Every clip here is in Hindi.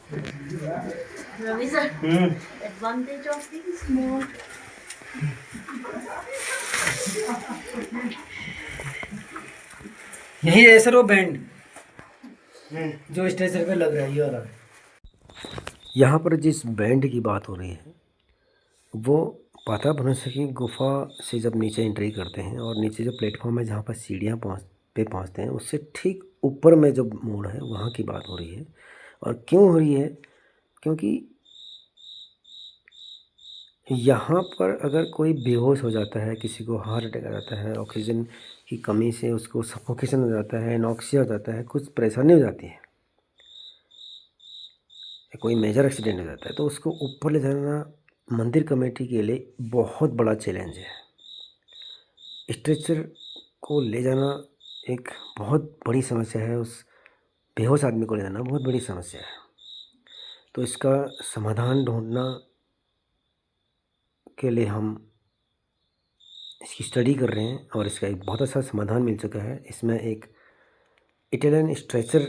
Ravi sir, advantage of being small. यही है सर वो बैंड जो स्ट्रेचर पे लग रहा है ये वाला। यहाँ पर जिस बैंड की बात हो रही है वो पाताल भुवनेश्वर की गुफा से जब नीचे एंट्री करते हैं और नीचे जो प्लेटफॉर्म है जहाँ पर सीढ़ियाँ पहुँचते हैं उससे ठीक ऊपर में जो मोड़ है वहाँ की बात हो रही है। और क्यों हो रही है? क्योंकि यहाँ पर अगर कोई बेहोश हो जाता है, किसी को हार्ट अटैक आ जाता है, ऑक्सीजन की कमी से उसको सफोकेशन हो जाता है, नॉक्सिया हो जाता है, कुछ परेशानी हो जाती है, कोई मेजर एक्सीडेंट हो जाता है, तो उसको ऊपर ले जाना मंदिर कमेटी के लिए बहुत बड़ा चैलेंज है। स्ट्रेचर को ले जाना एक बहुत बड़ी समस्या है, उस बेहोश आदमी को ले जाना बहुत बड़ी समस्या है। तो इसका समाधान ढूंढना के लिए हम इसकी स्टडी कर रहे हैं और इसका एक बहुत अच्छा समाधान मिल चुका है। इसमें एक इटालियन स्ट्रेचर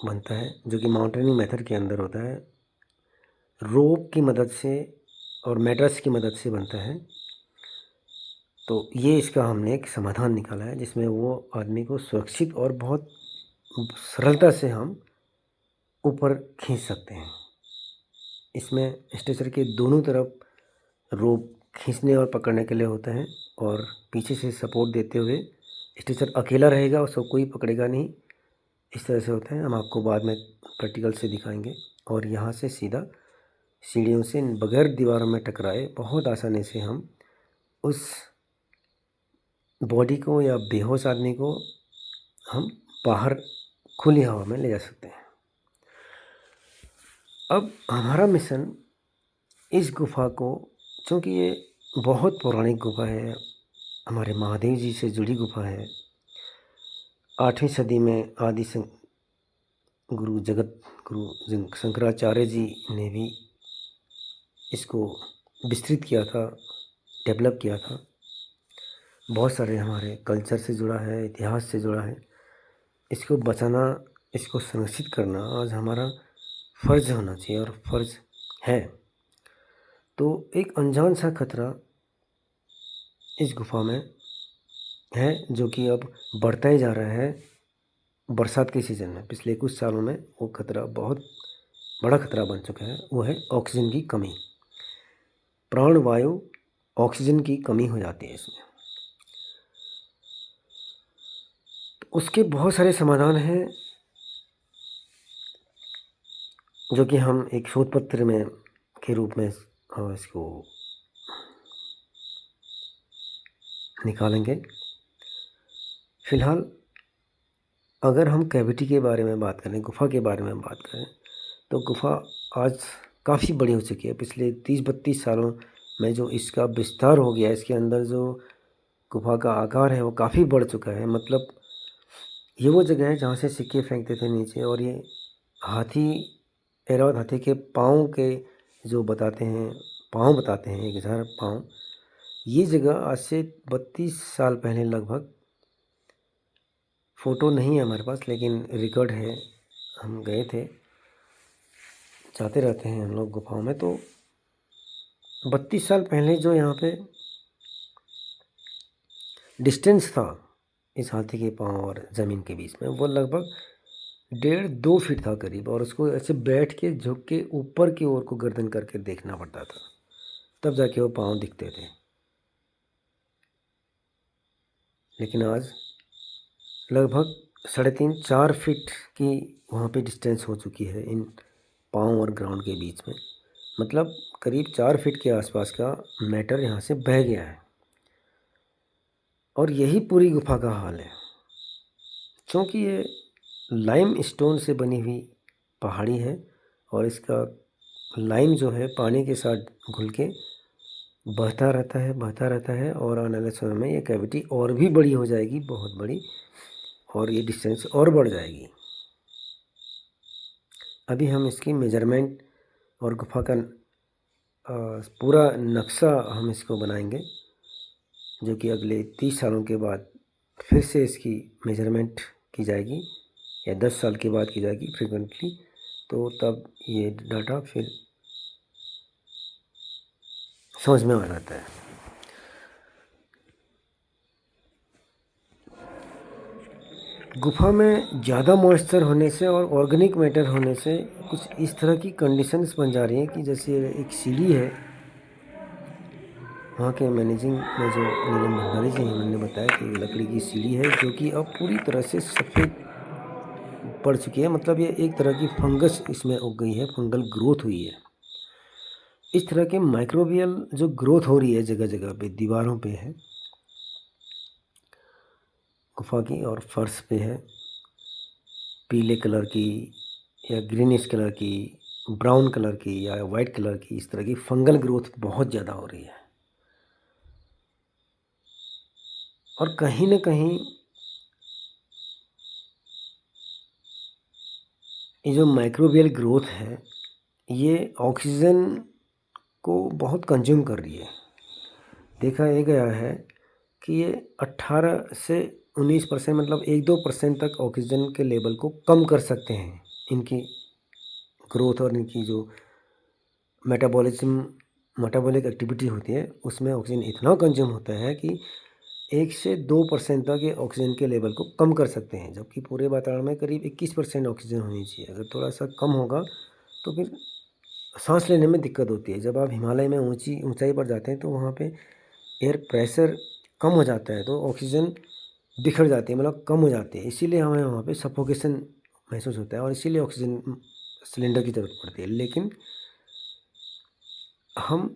बनता है जो कि माउंटेनिंग मेथड के अंदर होता है, रोप की मदद से और मैट्रेस की मदद से बनता है। तो ये इसका हमने एक समाधान निकाला है जिसमें वो आदमी को सुरक्षित और बहुत सरलता से हम ऊपर खींच सकते हैं। इसमें स्ट्रेचर के दोनों तरफ रोप खींचने और पकड़ने के लिए होता है और पीछे से सपोर्ट देते हुए स्ट्रेचर अकेला रहेगा, उसको कोई पकड़ेगा नहीं। इस तरह से होता है, हम आपको बाद में प्रैक्टिकल से दिखाएंगे। और यहाँ से सीधा सीढ़ियों से बगैर दीवारों में टकराए बहुत आसानी से हम उस बॉडी को या बेहोश आदमी को हम बाहर खुली हवा में ले जा सकते हैं। अब हमारा मिशन इस गुफा को, चूँकि ये बहुत पौराणिक गुफा है, हमारे महादेव जी से जुड़ी गुफा है, 8वीं सदी में गुरु जगत गुरु शंकराचार्य जी ने भी इसको विस्तृत किया था, डेवलप किया था। बहुत सारे हमारे कल्चर से जुड़ा है, इतिहास से जुड़ा है। इसको बचाना, इसको संरक्षित करना आज हमारा फ़र्ज़ होना चाहिए और फ़र्ज़ है। तो एक अनजान सा खतरा इस गुफ़ा में है जो कि अब बढ़ता ही जा रहा है बरसात के सीज़न में। पिछले कुछ सालों में वो खतरा बहुत बड़ा खतरा बन चुका है, वो है ऑक्सीजन की कमी। प्राणवायु ऑक्सीजन की कमी हो जाती है इसमें। तो उसके बहुत सारे समाधान हैं जो कि हम एक शोध पत्र में के रूप में इसको निकालेंगे। फ़िलहाल अगर हम कैविटी के बारे में बात करें, गुफ़ा के बारे में बात करें, तो गुफ़ा आज काफ़ी बड़ी हो चुकी है। पिछले 30-32 सालों में जो इसका विस्तार हो गया, इसके अंदर जो गुफ़ा का आकार है वो काफ़ी बढ़ चुका है। मतलब ये वो जगह है जहाँ से सिक्के फेंकते थे नीचे, और ये हाथी, ऐरावत हाथी के पाँव के जो बताते हैं, पाँव बताते हैं, 1000 पाँव। ये जगह आज से 32 साल पहले लगभग, फ़ोटो नहीं है हमारे पास लेकिन रिकॉर्ड है, हम गए थे, जाते रहते हैं हम लोग गुफाओं में। तो 32 साल पहले जो यहाँ पे डिस्टेंस था इस हाथी के पाँव और ज़मीन के बीच में, वो लगभग 1.5-2 फीट था करीब, और उसको ऐसे बैठ के झुक के ऊपर की ओर को गर्दन करके देखना पड़ता था, तब जाके वो पाँव दिखते थे। लेकिन आज लगभग 3.5-4 फीट की वहाँ पे डिस्टेंस हो चुकी है इन पाँव और ग्राउंड के बीच में। मतलब करीब 4 फीट के आसपास का मैटर यहाँ से बह गया है, और यही पूरी गुफा का हाल है। क्योंकि ये लाइम स्टोन से बनी हुई पहाड़ी है और इसका लाइम जो है पानी के साथ घुल के बहता रहता है, बहता रहता है, और आने वाले समय में ये कैविटी और भी बड़ी हो जाएगी, बहुत बड़ी, और ये डिस्टेंस और बढ़ जाएगी। अभी हम इसकी मेजरमेंट और गुफा का पूरा नक्शा हम इसको बनाएंगे, जो कि अगले 30 सालों के बाद फिर से इसकी मेजरमेंट की जाएगी, या 10 साल के बाद की जाएगी फ्रिक्वेंटली। तो तब ये डाटा फिर समझ में आ जाता है। गुफा में ज़्यादा मॉइस्चर होने से और ऑर्गेनिक मैटर होने से कुछ इस तरह की कंडीशंस बन जा रही हैं कि जैसे एक सीढ़ी है, वहाँ के मैनेजिंग में जो नीलम भंडारी जी हैं, उन्होंने बताया कि लकड़ी की सीढ़ी है जो कि अब पूरी तरह से सफ़ेद पड़ चुकी है। मतलब ये एक तरह की फंगस इसमें उग गई है, फंगल ग्रोथ हुई है। इस तरह के माइक्रोबियल जो ग्रोथ हो रही है जगह जगह पे, दीवारों पे है गुफा की, और फर्श पे है पीले कलर की या ग्रीनिश कलर की, ब्राउन कलर की या वाइट कलर की, इस तरह की फंगल ग्रोथ बहुत ज़्यादा हो रही है। और कहीं न कहीं ये जो माइक्रोबियल ग्रोथ है, ये ऑक्सीजन को बहुत कंज्यूम कर रही है। देखा ये गया है कि ये 18 से 19% मतलब 1-2% तक ऑक्सीजन के लेवल को कम कर सकते हैं। इनकी ग्रोथ और इनकी जो मेटाबॉलिक एक्टिविटी होती है, उसमें ऑक्सीजन इतना कंज्यूम होता है कि 1 से 2% तक ये ऑक्सीजन के लेवल को कम कर सकते हैं, जबकि पूरे वातावरण में करीब 21% ऑक्सीजन होनी चाहिए। अगर थोड़ा-सा कम होगा तो फिर साँस लेने में दिक्कत होती है। जब आप हिमालय में ऊँचाई पर जाते हैं तो वहाँ पे एयर प्रेशर कम हो जाता है, तो ऑक्सीजन बिखर जाती है, मतलब कम हो जाती है। इसीलिए हमें वहाँ पे सफोकेशन महसूस होता है और इसीलिए ऑक्सीजन सिलेंडर की ज़रूरत पड़ती है। लेकिन हम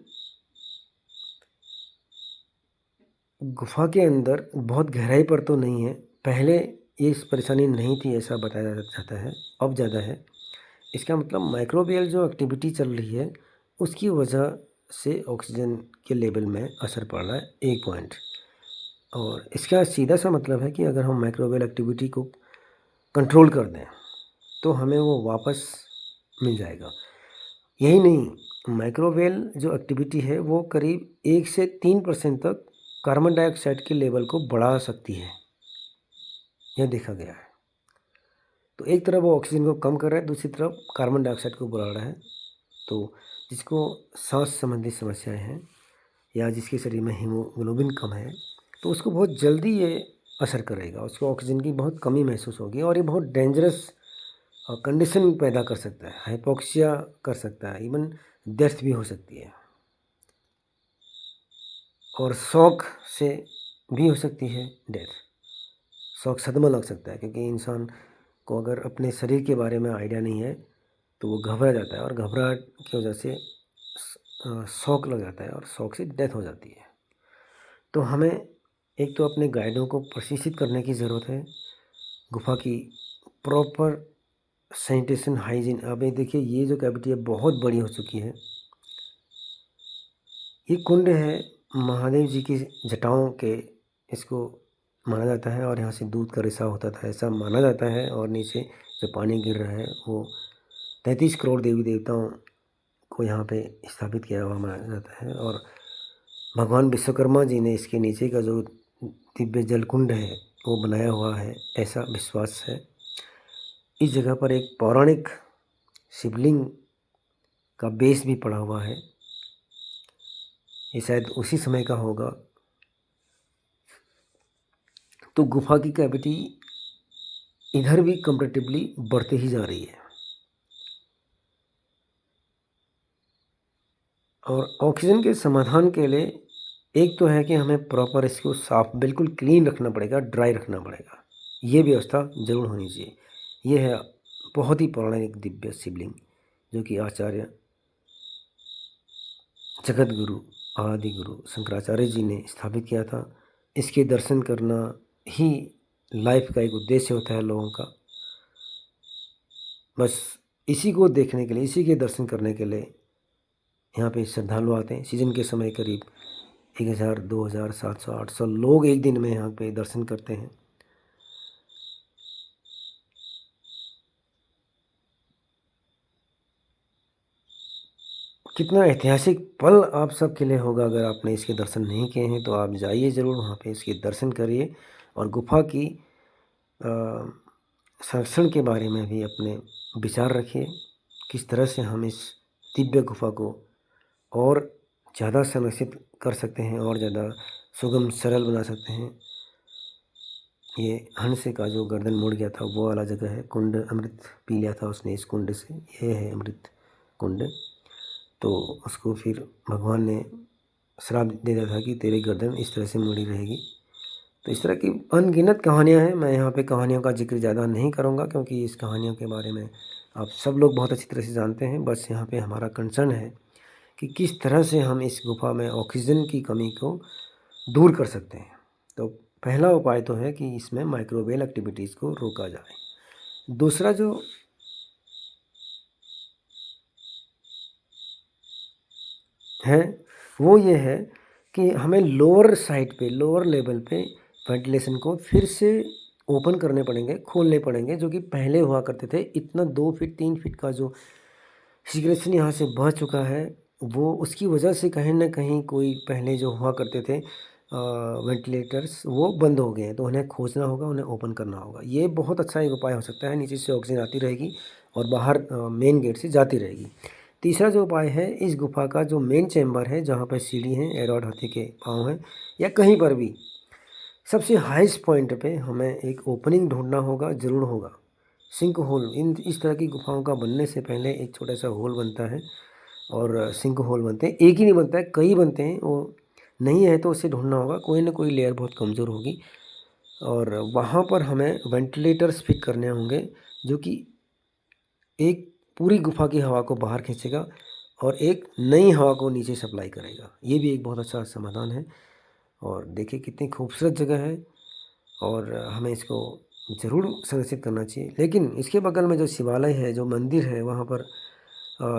गुफ़ा के अंदर बहुत गहराई पर तो नहीं है। पहले ये इस परेशानी नहीं थी, ऐसा बताया जाता है, अब ज़्यादा है। इसका मतलब माइक्रोबियल जो एक्टिविटी चल रही है, उसकी वजह से ऑक्सीजन के लेवल में असर पड़ रहा है, एक पॉइंट। और इसका सीधा-सा मतलब है कि अगर हम माइक्रोबियल एक्टिविटी को कंट्रोल कर दें, तो हमें वो वापस मिल जाएगा। यही नहीं, माइक्रोवेल जो एक्टिविटी है वो करीब 1 से 3% तक कार्बन डाइऑक्साइड के लेवल को बढ़ा सकती है, यह देखा गया है। तो एक तरफ वो ऑक्सीजन को कम कर रहा है, दूसरी तरफ कार्बन डाइऑक्साइड को बढ़ा रहा है। तो जिसको सांस संबंधी समस्याएं हैं या जिसके शरीर में हीमोग्लोबिन कम है, तो उसको बहुत जल्दी ये असर करेगा, उसको ऑक्सीजन की बहुत कमी महसूस होगी और ये बहुत डेंजरस कंडीशन पैदा कर सकता है, हाइपोक्सिया कर सकता है, इवन डेथ भी हो सकती है। और शॉक से भी हो सकती है डेथ, शॉक सदमा लग सकता है, क्योंकि इंसान को अगर अपने शरीर के बारे में आइडिया नहीं है तो वो घबरा जाता है और घबराहट की वजह से शॉक लग जाता है और शॉक से डेथ हो जाती है। तो हमें एक तो अपने गाइडों को प्रशिक्षित करने की ज़रूरत है, गुफा की प्रॉपर सैनिटेशन हाइजीन। अब ये देखिए, ये जो कैविटी है बहुत बड़ी हो चुकी है। ये कुंड है महादेव जी की जटाओं के, इसको माना जाता है, और यहाँ से दूध का रिसाव होता था ऐसा माना जाता है। और नीचे जो पानी गिर रहा है वो 33 करोड़ देवी देवताओं को यहाँ पे स्थापित किया हुआ माना जाता है। और भगवान विश्वकर्मा जी ने इसके नीचे का जो दिव्य जलकुंड है वो बनाया हुआ है, ऐसा विश्वास है। इस जगह पर एक पौराणिक शिवलिंग का बेस भी पड़ा हुआ है, ये शायद उसी समय का होगा। तो गुफा की कैविटी इधर भी कंपैरेटिवली बढ़ती ही जा रही है। और ऑक्सीजन के समाधान के लिए एक तो है कि हमें प्रॉपर इसको साफ बिल्कुल क्लीन रखना पड़ेगा, ड्राई रखना पड़ेगा, ये व्यवस्था ज़रूर होनी चाहिए। ये है बहुत ही पौराणिक दिव्य शिवलिंग जो कि आचार्य जगत गुरु आदि गुरु शंकराचार्य जी ने स्थापित किया था। इसके दर्शन करना ही लाइफ का एक उद्देश्य होता है लोगों का। बस इसी को देखने के लिए, इसी के दर्शन करने के लिए यहाँ पे श्रद्धालु आते हैं। सीजन के समय करीब 1000, 2000, 700, 800 लोग एक दिन में यहाँ पे दर्शन करते हैं। कितना ऐतिहासिक पल आप सबके लिए होगा अगर आपने इसके दर्शन नहीं किए हैं, तो आप जाइए ज़रूर वहाँ पे, इसके दर्शन करिए और गुफा की संरक्षण के बारे में भी अपने विचार रखिए। किस तरह से हम इस दिव्य गुफा को और ज़्यादा संरक्षित कर सकते हैं और ज़्यादा सुगम सरल बना सकते हैं। ये हंस का जो गर्दन मुड़ गया था वो वाला जगह है। कुंड अमृत पी लिया था उसने इस कुंड से, ये है अमृत कुंड। तो उसको फिर भगवान ने श्राप दे दिया था कि तेरी गर्दन इस तरह से मुड़ी रहेगी। तो इस तरह की अनगिनत कहानियाँ हैं। मैं यहाँ पे कहानियों का जिक्र ज़्यादा नहीं करूँगा क्योंकि इस कहानियों के बारे में आप सब लोग बहुत अच्छी तरह से जानते हैं। बस यहाँ पे हमारा कंसर्न है कि किस तरह से हम इस गुफा में ऑक्सीजन की कमी को दूर कर सकते हैं। तो पहला उपाय तो है कि इसमें माइक्रोवेल एक्टिविटीज़ को रोका जाए। दूसरा जो है वो ये है कि हमें लोअर साइड पे, लोअर लेवल पे वेंटिलेशन को फिर से ओपन करने पड़ेंगे, खोलने पड़ेंगे, जो कि पहले हुआ करते थे। इतना 2 फीट 3 फीट का जो सिगरेशन यहाँ से बह चुका है, वो उसकी वजह से कहीं न कहीं कोई पहले जो हुआ करते थे वेंटिलेटर्स वो बंद हो गए हैं। तो उन्हें खोजना होगा, उन्हें ओपन करना होगा। ये बहुत अच्छा एक उपाय हो सकता है। नीचे से ऑक्सीजन आती रहेगी और बाहर मेन गेट से जाती रहेगी। तीसरा जो उपाय है, इस गुफा का जो मेन चैम्बर है जहाँ पर सीढ़ी है, एरोड हाथी के पाँव हैं या कहीं पर भी सबसे हाईएस्ट पॉइंट पे हमें एक ओपनिंग ढूंढना होगा, ज़रूर होगा। सिंक होल, इन इस तरह की गुफाओं का बनने से पहले एक छोटा सा होल बनता है और सिंक होल बनते हैं। एक ही नहीं बनता है, कई बनते हैं। वो नहीं है तो उसे ढूंढना होगा, कोई ना कोई लेयर बहुत कमज़ोर होगी और वहाँ पर हमें वेंटिलेटर्स फिट करने होंगे जो कि एक पूरी गुफा की हवा को बाहर खींचेगा और एक नई हवा को नीचे सप्लाई करेगा। ये भी एक बहुत अच्छा समाधान है और देखिए कितनी खूबसूरत जगह है और हमें इसको ज़रूर संरक्षित करना चाहिए। लेकिन इसके बगल में जो शिवालय है, जो मंदिर है, वहाँ पर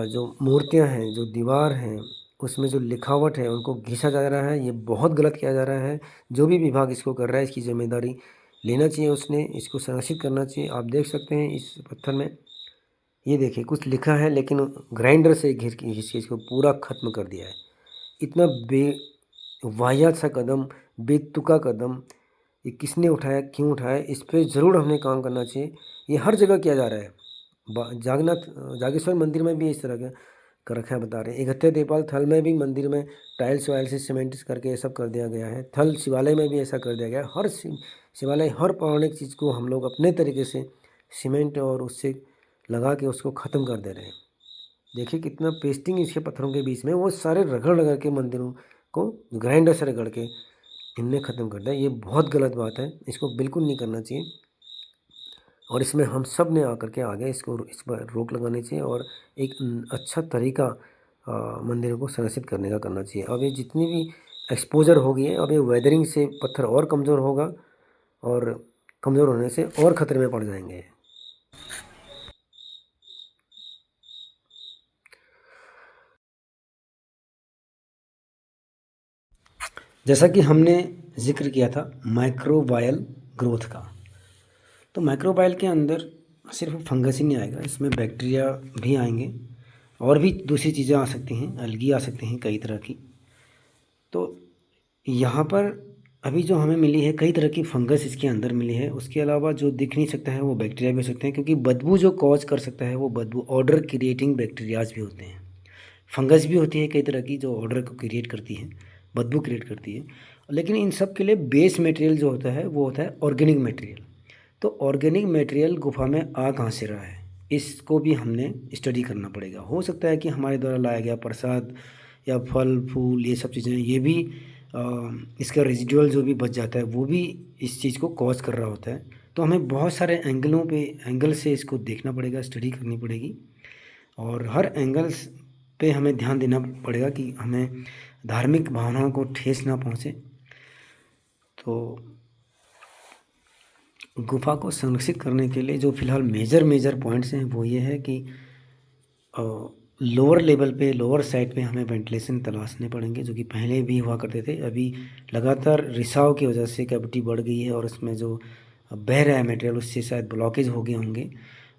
जो मूर्तियाँ हैं, जो दीवार हैं, उसमें जो लिखावट है उनको घिसा जा रहा है। ये बहुत गलत किया जा रहा है। जो भी विभाग इसको कर रहा है इसकी ज़िम्मेदारी लेना चाहिए उसने, इसको संरक्षित करना चाहिए। आप देख सकते हैं इस पत्थर में, ये देखिए कुछ लिखा है लेकिन ग्राइंडर से घिस के इसको पूरा ख़त्म कर दिया है। इतना वाहियात सा कदम, बेतुका कदम ये किसने उठाया, क्यों उठाया, इस पे ज़रूर हमें काम करना चाहिए। ये हर जगह किया जा रहा है। जागेश्वर मंदिर में भी इस तरह का कर रखा है, बता रहे हैं। इकहत्तर देपाल थल में भी मंदिर में टाइल्स वाइल से सीमेंट करके ये सब कर दिया गया है। थल शिवालय में भी ऐसा कर दिया गया है। हर शिवालय, हर पौराणिक चीज़ को हम लोग अपने तरीके से सीमेंट और उससे लगा के उसको ख़त्म कर दे रहे हैं। देखिए कितना पेस्टिंग इसके पत्थरों के बीच में, वो सारे रगड़ रगड़ के मंदिरों को ग्राइंडर से रगड़ के इनने ख़त्म कर दिया। ये बहुत गलत बात है, इसको बिल्कुल नहीं करना चाहिए और इसमें हम सब ने आकर के आगे इस पर रोक लगानी चाहिए और एक अच्छा तरीका मंदिरों को संरक्षित करने का करना चाहिए। अब ये जितनी भी एक्सपोजर होगी है, अब ये वेदरिंग से पत्थर और कमज़ोर होगा और कमज़ोर होने से और ख़तरे में पड़ जाएंगे। जैसा कि हमने जिक्र किया था माइक्रोबायल ग्रोथ का, तो माइक्रोबायल के अंदर सिर्फ फंगस ही नहीं आएगा, इसमें बैक्टीरिया भी आएंगे और भी दूसरी चीज़ें आ सकती हैं, अलगी आ सकती हैं कई तरह की। तो यहाँ पर अभी जो हमें मिली है कई तरह की फंगस इसके अंदर मिली है। उसके अलावा जो दिख नहीं सकता है वो बैक्टीरिया भी हो सकते हैं, क्योंकि बदबू जो कॉज कर सकता है वो बदबू ऑर्डर क्रिएटिंग बैक्टीरियाज भी होते हैं। फंगस भी होती है कई तरह की जो ऑर्डर को क्रिएट करती है, बदबू क्रिएट करती है। लेकिन इन सब के लिए बेस मटेरियल जो होता है वो होता है ऑर्गेनिक मटेरियल। तो ऑर्गेनिक मटेरियल गुफा में आ कहाँ से रहा है, इसको भी हमने स्टडी करना पड़ेगा। हो सकता है कि हमारे द्वारा लाया गया प्रसाद या फल फूल ये सब चीज़ें, ये भी इसका रेजिडुअल जो भी बच जाता है वो भी इस चीज़ को कॉज कर रहा होता है। तो हमें बहुत सारे एंगल से इसको देखना पड़ेगा, स्टडी करनी पड़ेगी और हर एंगल्स पे हमें ध्यान देना पड़ेगा कि हमें धार्मिक भावनाओं को ठेस ना पहुँचे। तो गुफा को संरक्षित करने के लिए जो फ़िलहाल मेजर पॉइंट्स हैं वो ये है कि लोअर लेवल पे, लोअर साइड पे हमें वेंटिलेशन तलाशने पड़ेंगे, जो कि पहले भी हुआ करते थे। अभी लगातार रिसाव की वजह से कैविटी बढ़ गई है और उसमें जो बह रहा है मटेरियल उससे शायद ब्लॉकेज हो गए होंगे।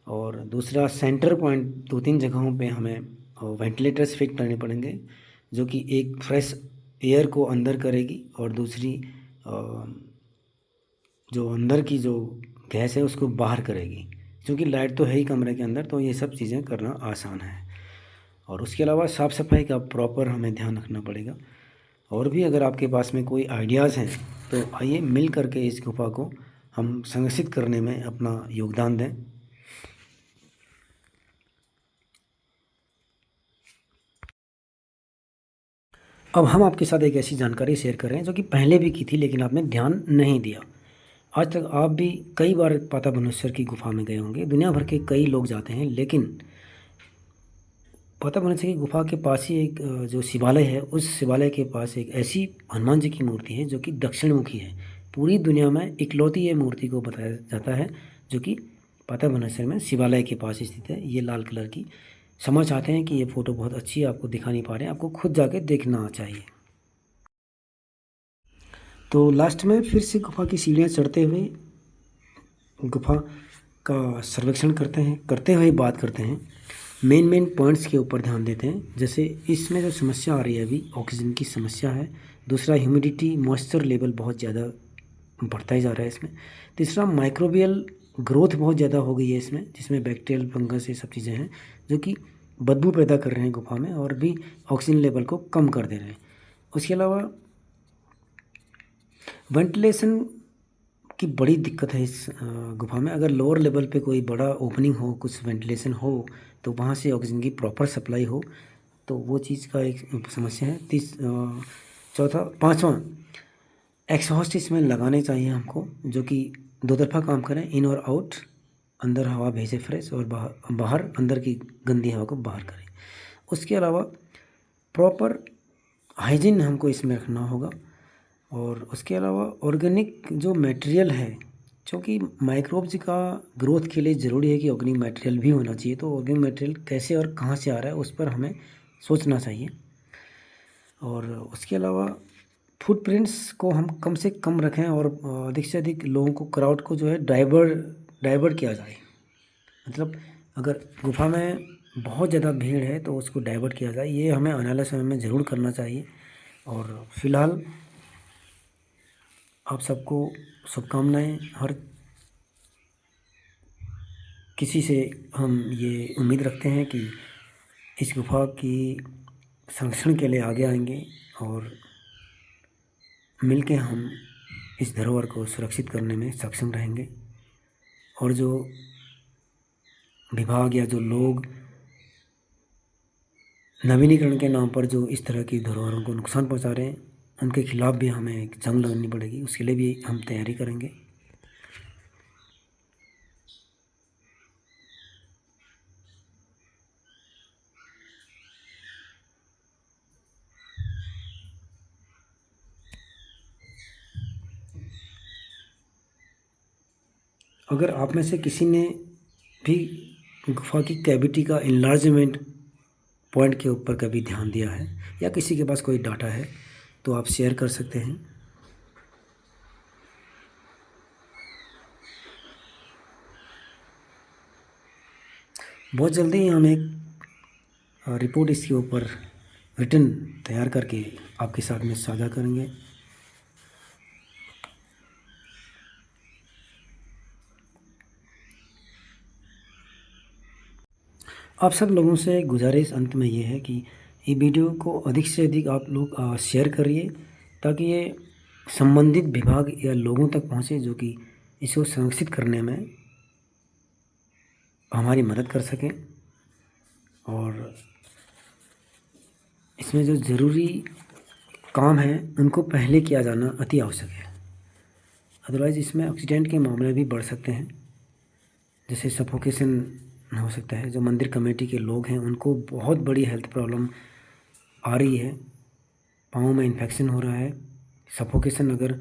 और दूसरा सेंटर पॉइंट 2-3 जगहों पे हमें वेंटिलेटर्स फिट करने पड़ेंगे, जो कि एक फ्रेश एयर को अंदर करेगी और दूसरी जो अंदर की जो गैस है उसको बाहर करेगी। क्योंकि लाइट तो है ही कमरे के अंदर, तो ये सब चीज़ें करना आसान है। और उसके अलावा साफ़ सफाई का प्रॉपर हमें ध्यान रखना पड़ेगा। और भी अगर आपके पास में कोई आइडियाज़ हैं तो आइए मिल करके इस गुफ़ा को हम संरक्षित करने में अपना योगदान दें। अब हम आपके साथ एक ऐसी जानकारी शेयर कर रहे हैं जो कि पहले भी की थी, लेकिन आपने ध्यान नहीं दिया। आज तक आप भी कई बार पाताबनेश्वर की गुफ़ा में गए होंगे, दुनिया भर के कई लोग जाते हैं, लेकिन पाताबनेश्वर की गुफ़ा के पास ही एक जो शिवालय है, उस शिवालय के पास एक ऐसी हनुमान जी की मूर्ति है जो कि दक्षिणमुखी है। पूरी दुनिया में इकलौती ये मूर्ति को बताया जाता है जो कि पाताबनेश्वर में शिवालय के पास स्थित है। ये लाल कलर की। क्षमा चाहते हैं कि ये फ़ोटो बहुत अच्छी है, आपको दिखा नहीं पा रहे हैं, आपको खुद जाके देखना चाहिए। तो लास्ट में फिर से गुफ़ा की सीढ़ियाँ चढ़ते हुए गुफ़ा का सर्वेक्षण करते हुए बात करते हैं। मेन पॉइंट्स के ऊपर ध्यान देते हैं। जैसे इसमें जो समस्या आ रही है अभी, ऑक्सीजन की समस्या है। दूसरा, ह्यूमिडिटी मॉइस्चर लेवल बहुत ज़्यादा बढ़ता ही जा रहा है इसमें। तीसरा, माइक्रोबियल ग्रोथ बहुत ज़्यादा हो गई है इसमें, जिसमें बैक्टीरियल फंगस ये सब चीज़ें हैं जो कि बदबू पैदा कर रहे हैं गुफ़ा में और भी ऑक्सीजन लेवल को कम कर दे रहे हैं। उसके अलावा वेंटिलेशन की बड़ी दिक्कत है इस गुफ़ा में। अगर लोअर लेवल पे कोई बड़ा ओपनिंग हो, कुछ वेंटिलेशन हो, तो वहाँ से ऑक्सीजन की प्रॉपर सप्लाई हो, तो वो चीज़ का एक समस्या है। चौथा, पाँचवा, एग्जॉस्ट इसमें लगाने चाहिए हमको जो कि दो तरफा काम करें, इन और आउट। अंदर हवा भेजे फ्रेश और बाहर अंदर की गंदी हवा को बाहर करें। उसके अलावा प्रॉपर हाइजीन हमको इसमें रखना होगा। और उसके अलावा ऑर्गेनिक जो मटेरियल है, क्योंकि माइक्रोब्स का ग्रोथ के लिए ज़रूरी है कि ऑर्गेनिक मटेरियल भी होना चाहिए। तो ऑर्गेनिक मटेरियल कैसे और कहाँ से आ रहा है उस पर हमें सोचना चाहिए। और उसके अलावा फुटप्रिंट्स को हम कम से कम रखें और अधिक से अधिक लोगों को, क्राउड को जो है डाइवर्ट किया जाए। मतलब अगर गुफ़ा में बहुत ज़्यादा भीड़ है तो उसको डाइवर्ट किया जाए। ये हमें आने वाले समय में ज़रूर करना चाहिए। और फिलहाल आप सबको शुभकामनाएं। हर किसी से हम ये उम्मीद रखते हैं कि इस गुफ़ा की संरक्षण के लिए आगे आएंगे और मिलके हम इस धरोहर को सुरक्षित करने में सक्षम रहेंगे। और जो विभाग या जो लोग नवीनीकरण के नाम पर जो इस तरह की धरोहरों को नुकसान पहुंचा रहे हैं, उनके खिलाफ़ भी हमें एक जंग लड़नी पड़ेगी। उसके लिए भी हम तैयारी करेंगे। अगर आप में से किसी ने भी गुफ़ा की कैविटी का इन्लार्जमेंट पॉइंट के ऊपर कभी ध्यान दिया है या किसी के पास कोई डाटा है तो आप शेयर कर सकते हैं। बहुत जल्दी ही हम एक रिपोर्ट इसके ऊपर रिटन तैयार करके आपके साथ में साझा करेंगे। आप सब लोगों से गुजारिश अंत में ये है कि ये वीडियो को अधिक से अधिक आप लोग शेयर करिए ताकि ये संबंधित विभाग या लोगों तक पहुँचे जो कि इसको संरक्षित करने में हमारी मदद कर सकें। और इसमें जो ज़रूरी काम है उनको पहले किया जाना अति आवश्यक है। अदरवाइज़ इसमें एक्सीडेंट के मामले भी बढ़ सकते हैं, जैसे सफोकेशन हो सकता है। जो मंदिर कमेटी के लोग हैं उनको बहुत बड़ी हेल्थ प्रॉब्लम आ रही है, पाँव में इन्फेक्शन हो रहा है। सफोकेशन अगर